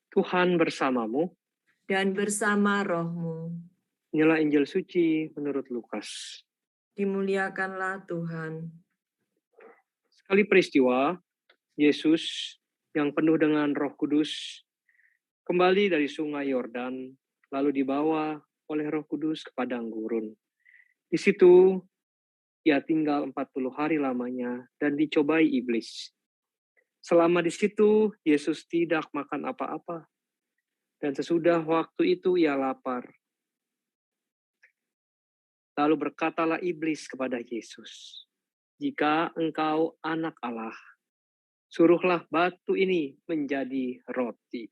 Tuhan bersamamu. Dan bersama rohmu. Inilah Injil suci menurut Lukas. Dimuliakanlah Tuhan. Sekali peristiwa, Yesus yang penuh dengan Roh Kudus kembali dari sungai Yordan, lalu dibawa oleh Roh Kudus ke padang gurun. Di situ ia tinggal 40 hari lamanya dan dicobai iblis. Selama di situ, Yesus tidak makan apa-apa. Dan sesudah waktu itu ia lapar. Lalu berkatalah iblis kepada Yesus, "Jika engkau anak Allah, suruhlah batu ini menjadi roti."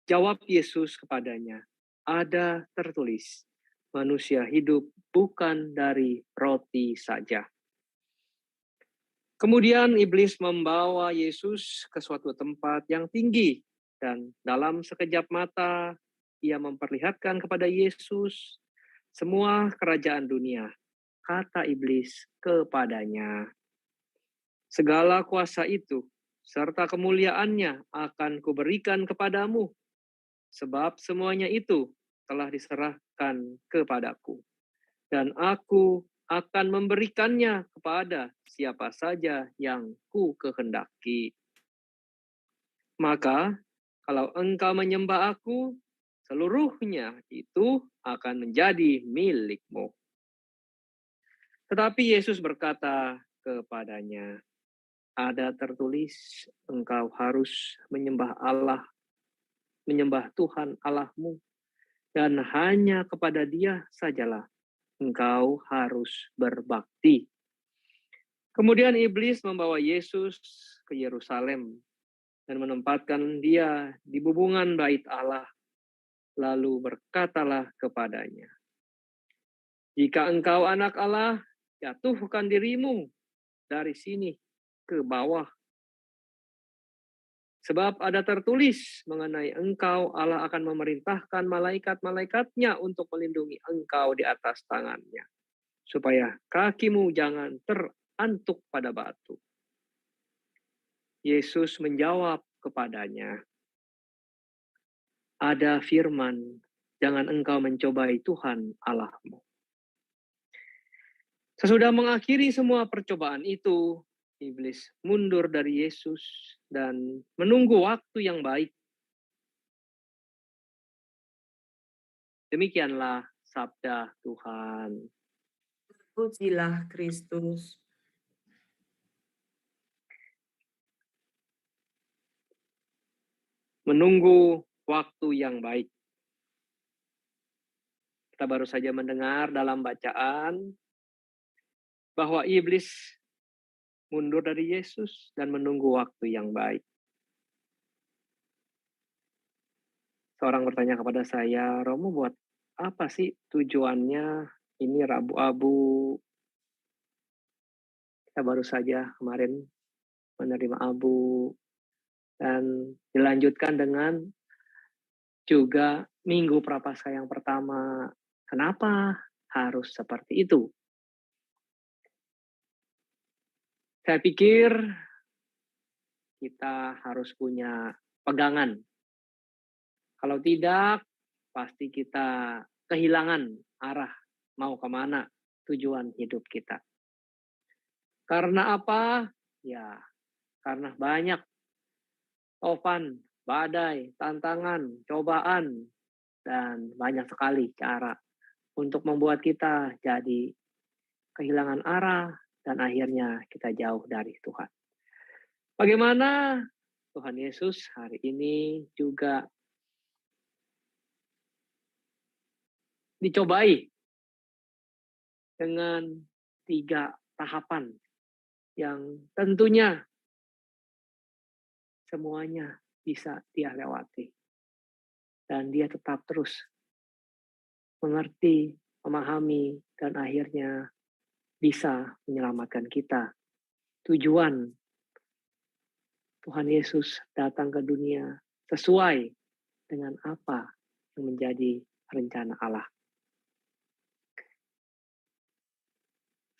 Jawab Yesus kepadanya, "Ada tertulis, manusia hidup bukan dari roti saja." Kemudian iblis membawa Yesus ke suatu tempat yang tinggi, dan dalam sekejap mata ia memperlihatkan kepada Yesus semua kerajaan dunia. Kata iblis kepadanya, "Segala kuasa itu serta kemuliaannya akan kuberikan kepadamu, sebab semuanya itu telah diserahkan kepadaku. Dan aku akan memberikannya kepada siapa saja yang ku kehendaki. Maka kalau engkau menyembah aku, seluruhnya itu akan menjadi milikmu." Tetapi Yesus berkata kepadanya, "Ada tertulis, engkau harus menyembah Tuhan Allahmu, dan hanya kepada Dia sajalah engkau harus berbakti." Kemudian iblis membawa Yesus ke Yerusalem dan menempatkan dia di bubungan bait Allah, lalu berkatalah kepadanya, "Jika engkau anak Allah, jatuhkan dirimu dari sini ke bawah. Sebab ada tertulis mengenai engkau, Allah akan memerintahkan malaikat-malaikatnya untuk melindungi engkau di atas tangannya, supaya kakimu jangan terantuk pada batu." Yesus menjawab kepadanya, "Ada firman, jangan engkau mencobai Tuhan Allahmu." Sesudah mengakhiri semua percobaan itu, iblis mundur dari Yesus dan menunggu waktu yang baik. Demikianlah sabda Tuhan. Pujilah Kristus. Menunggu waktu yang baik. Kita baru saja mendengar dalam bacaan bahwa iblis mundur dari Yesus dan menunggu waktu yang baik. Seorang bertanya kepada saya, "Romo, buat apa sih tujuannya ini Rabu-Abu?" Kita baru saja kemarin menerima abu dan dilanjutkan dengan juga Minggu Prapaskah yang pertama. Kenapa harus seperti itu? Saya pikir kita harus punya pegangan. Kalau tidak, pasti kita kehilangan arah mau kemana tujuan hidup kita. Karena apa? Ya, karena banyak topan, badai, tantangan, cobaan, dan banyak sekali cara untuk membuat kita jadi kehilangan arah dan akhirnya kita jauh dari Tuhan. Bagaimana Tuhan Yesus hari ini juga dicobai dengan 3 tahapan yang tentunya semuanya bisa dia lewati. Dan dia tetap terus mengerti, memahami, dan akhirnya bisa menyelamatkan kita. Tujuan Tuhan Yesus datang ke dunia sesuai dengan apa yang menjadi rencana Allah.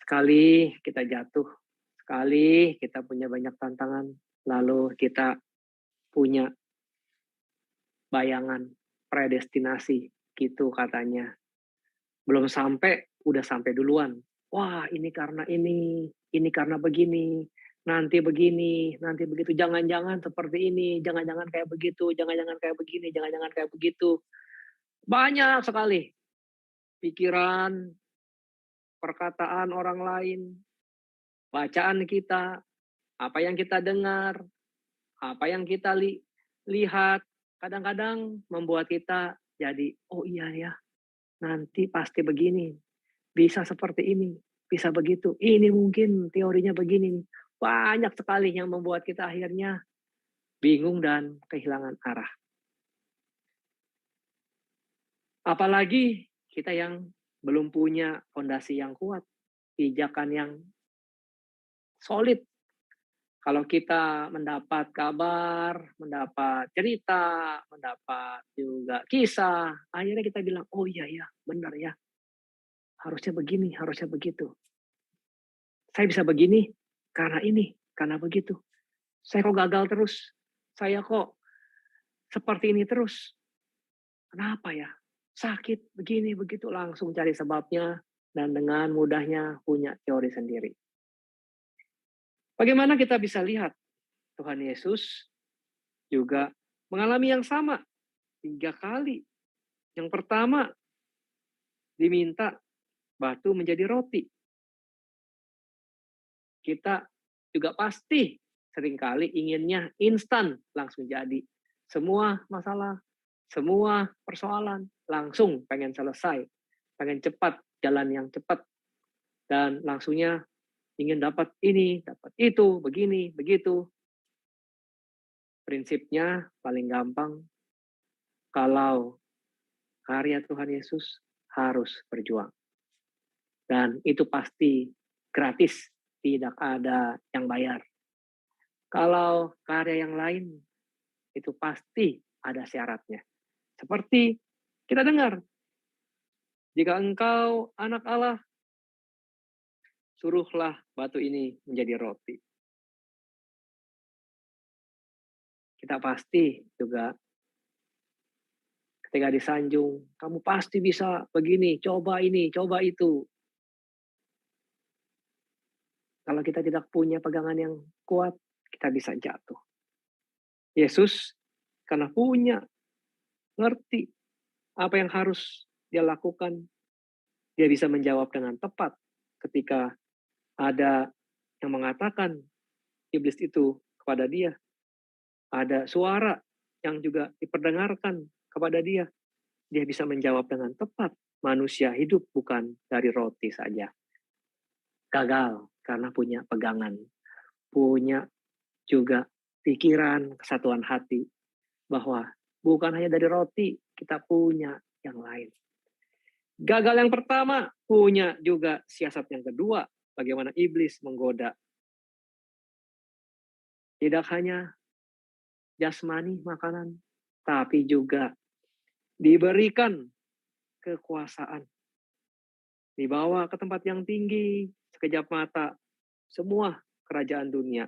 Sekali kita jatuh, sekali kita punya banyak tantangan, lalu kita punya bayangan, predestinasi, gitu katanya. Belum sampai, udah sampai duluan. Wah, ini karena begini, nanti begitu, jangan-jangan seperti ini, jangan-jangan kayak begitu, jangan-jangan kayak begini, jangan-jangan kayak begitu. Banyak sekali pikiran, perkataan orang lain, bacaan kita, apa yang kita dengar, apa yang kita lihat, kadang-kadang membuat kita jadi, oh iya ya, nanti pasti begini, bisa seperti ini, bisa begitu. Ini mungkin teorinya begini. Banyak sekali yang membuat kita akhirnya bingung dan kehilangan arah. Apalagi kita yang belum punya fondasi yang kuat, pijakan yang solid. Kalau kita mendapat kabar, mendapat cerita, mendapat juga kisah, akhirnya kita bilang, oh iya ya, benar ya, harusnya begini, harusnya begitu. Saya bisa begini karena ini, karena begitu. Saya kok gagal terus? Saya kok seperti ini terus? Kenapa ya? Sakit, begini, begitu. Langsung cari sebabnya dan dengan mudahnya punya teori sendiri. Bagaimana kita bisa lihat Tuhan Yesus juga mengalami yang sama 3 kali. Yang pertama, diminta batu menjadi roti. Kita juga pasti seringkali inginnya instan, langsung jadi. Semua masalah, semua persoalan langsung pengen selesai, pengen cepat, jalan yang cepat, dan langsungnya ingin dapat ini, dapat itu, begini, begitu. Prinsipnya paling gampang, kalau karya Tuhan Yesus harus berjuang. Dan itu pasti gratis, tidak ada yang bayar. Kalau karya yang lain, itu pasti ada syaratnya. Seperti kita dengar, jika engkau anak Allah, suruhlah batu ini menjadi roti. Kita pasti juga ketika disanjung, kamu pasti bisa begini, coba ini, coba itu. Kalau kita tidak punya pegangan yang kuat, kita bisa jatuh. Yesus karena punya, ngerti apa yang harus dia lakukan, dia bisa menjawab dengan tepat ketika ada yang mengatakan iblis itu kepada dia. Ada suara yang juga diperdengarkan kepada dia. Dia bisa menjawab dengan tepat. Manusia hidup bukan dari roti saja. Gagal karena punya pegangan. Punya juga pikiran, kesatuan hati. Bahwa bukan hanya dari roti, kita punya yang lain. Gagal yang pertama, punya juga siasat yang kedua. Bagaimana iblis menggoda. Tidak hanya jasmani makanan, tapi juga diberikan kekuasaan. Dibawa ke tempat yang tinggi, sekejap mata, semua kerajaan dunia.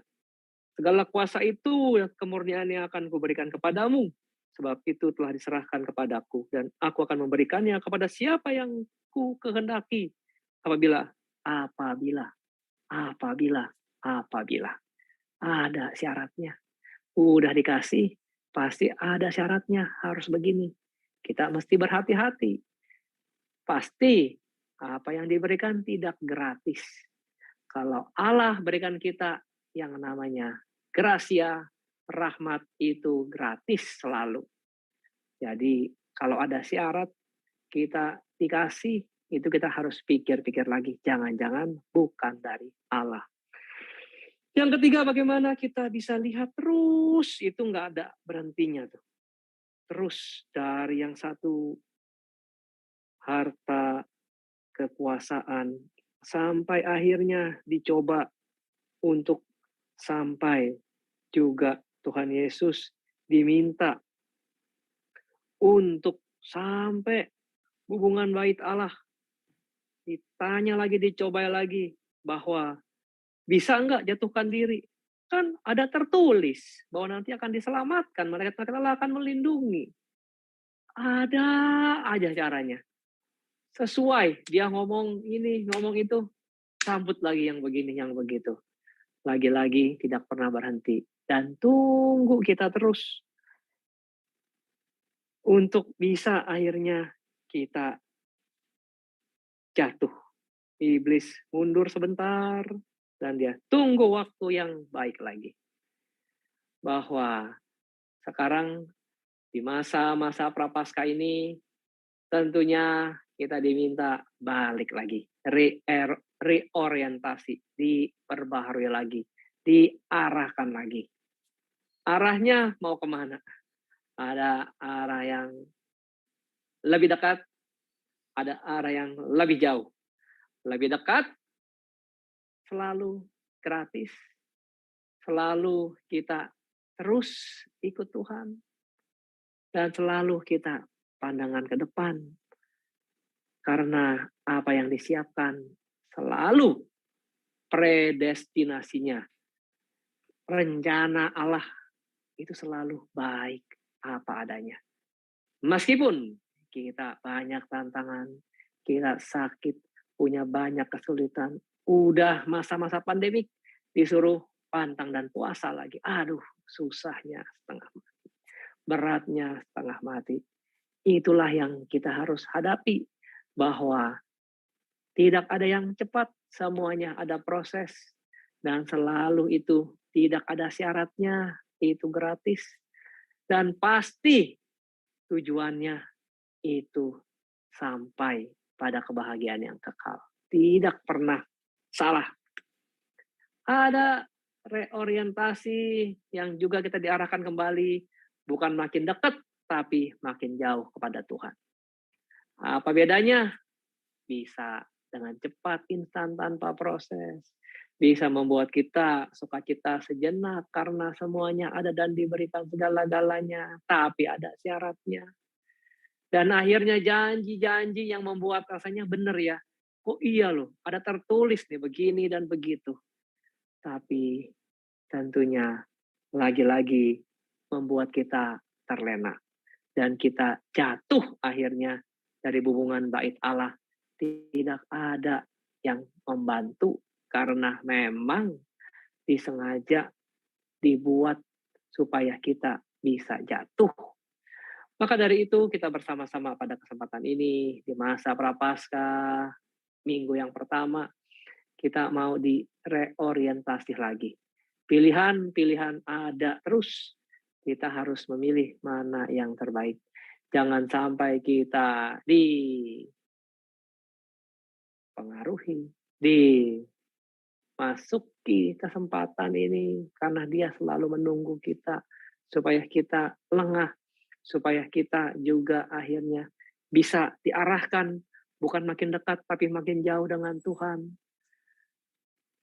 Segala kuasa itu, kemurniannya akan kuberikan kepadamu. Sebab itu telah diserahkan kepadaku. Dan aku akan memberikannya kepada siapa yang ku kehendaki. Apabila. Ada syaratnya. Udah dikasih, pasti ada syaratnya. Harus begini. Kita mesti berhati-hati. Pasti apa yang diberikan tidak gratis. Kalau Allah berikan kita yang namanya gracia, rahmat itu gratis selalu. Jadi kalau ada syarat kita dikasih, itu kita harus pikir-pikir lagi. Jangan-jangan bukan dari Allah. Yang ketiga, bagaimana kita bisa lihat terus, itu nggak ada berhentinya tuh. Terus dari yang satu, harta, kekuasaan, sampai akhirnya dicoba untuk sampai juga Tuhan Yesus diminta untuk sampai hubungan bait Allah. Ditanya lagi, dicoba lagi bahwa bisa enggak jatuhkan diri? Kan ada tertulis bahwa nanti akan diselamatkan, malaikat Allah akan melindungi. Ada aja caranya. Sesuai, dia ngomong ini, ngomong itu, sambut lagi yang begini, yang begitu. Lagi-lagi tidak pernah berhenti. Dan tunggu kita terus untuk bisa akhirnya kita jatuh. Iblis mundur sebentar dan dia tunggu waktu yang baik lagi. Bahwa sekarang di masa-masa prapaskah ini tentunya kita diminta balik lagi, reorientasi, diperbaharui lagi, diarahkan lagi. Arahnya mau kemana? Ada arah yang lebih dekat, ada arah yang lebih jauh. Lebih dekat, selalu gratis, selalu kita terus ikut Tuhan, dan selalu kita pandangan ke depan. Karena apa yang disiapkan selalu predestinasinya, rencana Allah itu selalu baik apa adanya. Meskipun kita banyak tantangan, kita sakit, punya banyak kesulitan, udah masa-masa pandemik, disuruh pantang dan puasa lagi. Aduh, susahnya setengah mati, beratnya setengah mati. Itulah yang kita harus hadapi, bahwa tidak ada yang cepat, semuanya ada proses. Dan selalu itu tidak ada syaratnya, itu gratis. Dan pasti tujuannya itu sampai pada kebahagiaan yang kekal. Tidak pernah salah. Ada reorientasi yang juga kita diarahkan kembali, bukan makin dekat, tapi makin jauh kepada Tuhan. Apa bedanya? Bisa dengan cepat, instan, tanpa proses. Bisa membuat kita sukacita sejenak karena semuanya ada dan diberikan segala-galanya, tapi ada syaratnya. Dan akhirnya janji-janji yang membuat rasanya benar ya. Kok iya loh, ada tertulis nih begini dan begitu. Tapi tentunya lagi-lagi membuat kita terlena. Dan kita jatuh akhirnya dari hubungan bait Allah. Tidak ada yang membantu karena memang disengaja dibuat supaya kita bisa jatuh. Maka dari itu kita bersama-sama pada kesempatan ini di masa Prapaskah, minggu yang pertama, kita mau direorientasi lagi. Pilihan-pilihan ada terus. Kita harus memilih mana yang terbaik. Jangan sampai kita dipengaruhi, dimasuki kesempatan ini karena dia selalu menunggu kita supaya kita lengah, supaya kita juga akhirnya bisa diarahkan bukan makin dekat tapi makin jauh dengan Tuhan.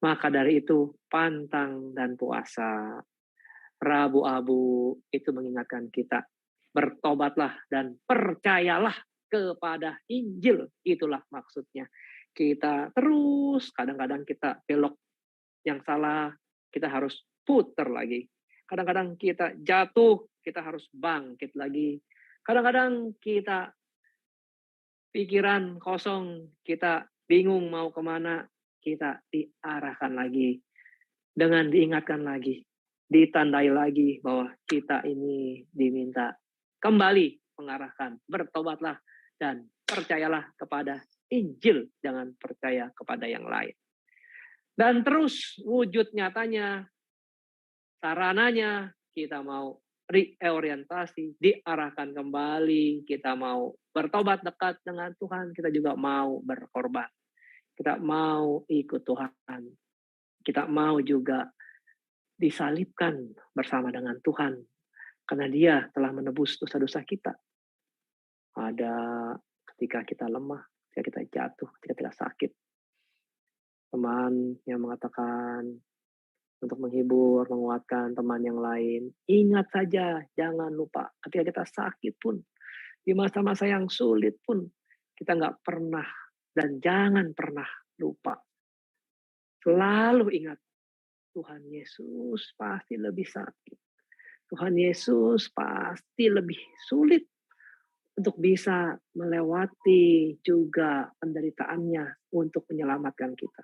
Maka dari itu pantang dan puasa, Rabu Abu itu mengingatkan kita, bertobatlah dan percayalah kepada Injil. Itulah maksudnya. Kita terus, kadang-kadang kita belok yang salah, kita harus putar lagi. Kadang-kadang kita jatuh, kita harus bangkit lagi. Kadang-kadang kita pikiran kosong, kita bingung mau kemana, kita diarahkan lagi. Dengan diingatkan lagi, ditandai lagi bahwa kita ini diminta kembali mengarahkan, bertobatlah dan percayalah kepada Injil, jangan percaya kepada yang lain. Dan terus wujud nyatanya, sarananya kita mau reorientasi, diarahkan kembali, kita mau bertobat dekat dengan Tuhan, kita juga mau berkorban. Kita mau ikut Tuhan. Kita mau juga disalibkan bersama dengan Tuhan. Karena dia telah menebus dosa-dosa kita. Ada ketika kita lemah, ketika kita jatuh, ketika kita sakit. Teman yang mengatakan untuk menghibur, menguatkan teman yang lain. Ingat saja, jangan lupa ketika kita sakit pun, di masa-masa yang sulit pun, kita nggak pernah dan jangan pernah lupa. Selalu ingat, Tuhan Yesus pasti lebih sakit. Tuhan Yesus pasti lebih sulit untuk bisa melewati juga penderitaannya untuk menyelamatkan kita.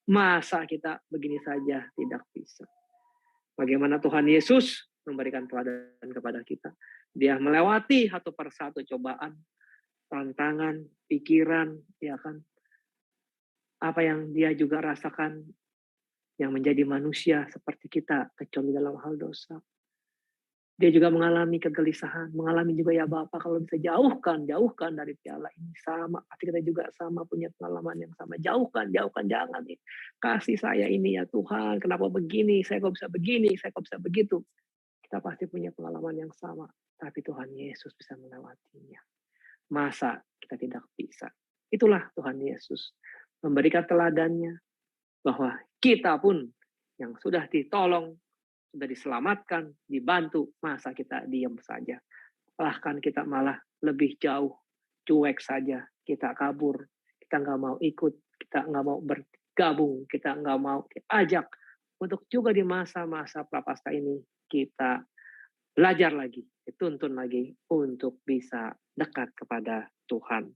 Masa kita begini saja tidak bisa? Bagaimana Tuhan Yesus memberikan teladan kepada kita. Dia melewati satu persatu cobaan, tantangan, pikiran, ya kan. Apa yang dia juga rasakan yang menjadi manusia seperti kita, kecuali dalam hal dosa. Dia juga mengalami kegelisahan, mengalami juga ya Bapa kalau bisa jauhkan dari piala ini. Sama, pasti kita juga sama punya pengalaman yang sama. Jauhkan, jangan nih. Kasih saya ini ya Tuhan, kenapa begini, saya kok bisa begini, saya kok bisa begitu. Kita pasti punya pengalaman yang sama. Tapi Tuhan Yesus bisa melewatinya. Masa kita tidak bisa? Itulah Tuhan Yesus. Memberikan teladannya bahwa kita pun yang sudah ditolong, sudah diselamatkan, dibantu, masa kita diam saja. Bahkan kita malah lebih jauh, cuek saja, kita kabur, kita nggak mau ikut, kita nggak mau bergabung, kita nggak mau diajak untuk juga di masa-masa prapaskah ini kita belajar lagi, dituntun lagi untuk bisa dekat kepada Tuhan.